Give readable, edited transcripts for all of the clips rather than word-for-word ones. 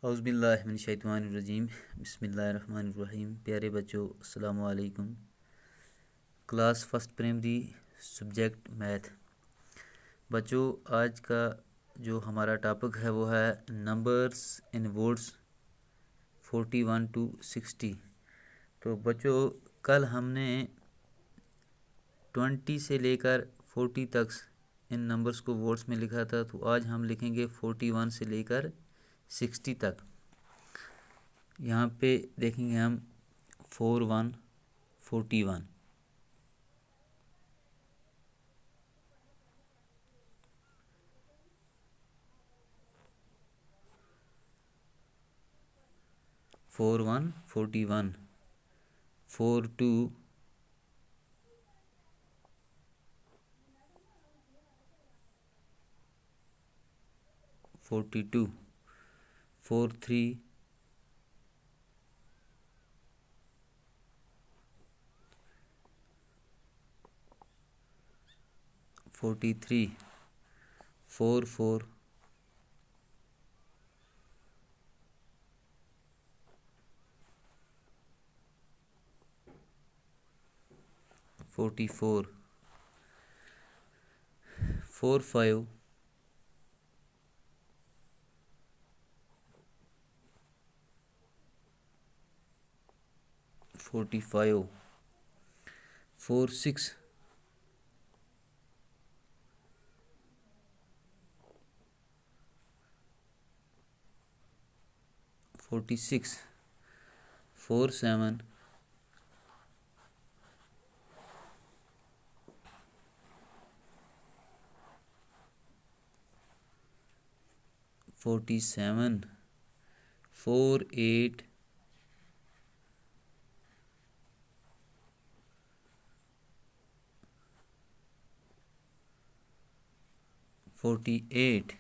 औज़ुबिल्लाहिमिनश्शैतानिर्रजीम बिस्मिल्लाहिर्रहमानिर्रहीम। प्यारे बच्चों, अस्सलामु अलैकुम। Class first primary subject math. बच्चों, आज का जो हमारा टॉपिक है वो है नंबर्स इन वर्ड्स 41 to 60। तो बच्चों, कल हमने 20 से लेकर 40 तक इन नंबर्स को वर्ड्स में लिखा था, तो आज हम लिखेंगे 41 से लेकर 60 तक। यहाँ पे देखेंगे हम 41 41 41 41 42 42 43 43 44 44 45 45 46 46 47 47 48 48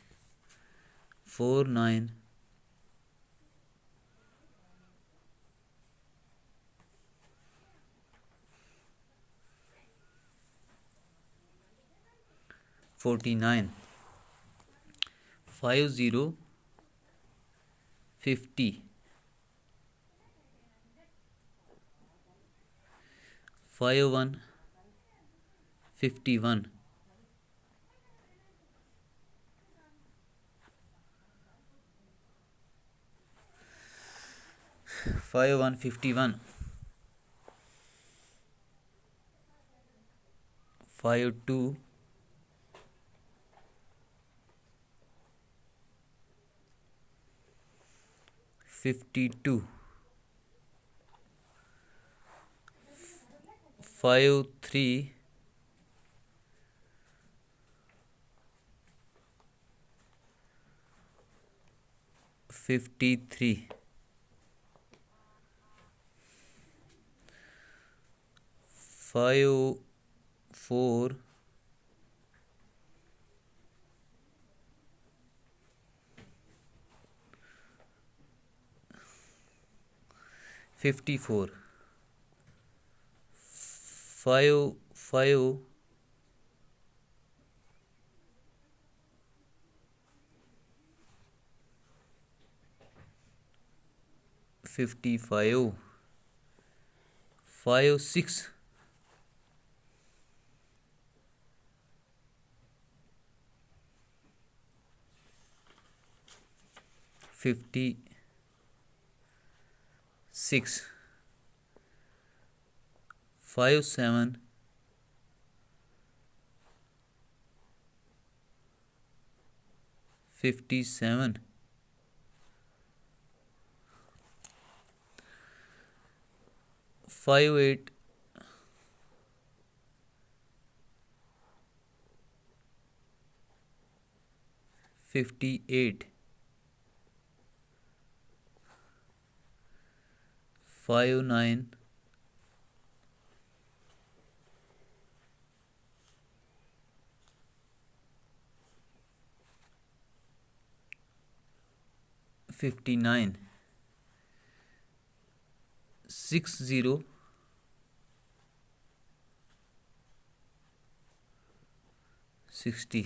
49 49 50 50 51 51 51 51 52 52 53 53 54 54 5 5 55 5 6 56 5 7 57 5 8 58 5 9 59 60 60।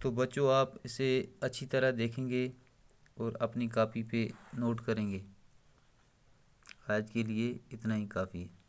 तो बच्चों, आप इसे अच्छी तरह देखेंगे और अपनी कॉपी पे नोट करेंगे। आज के लिए इतना ही काफ़ी है।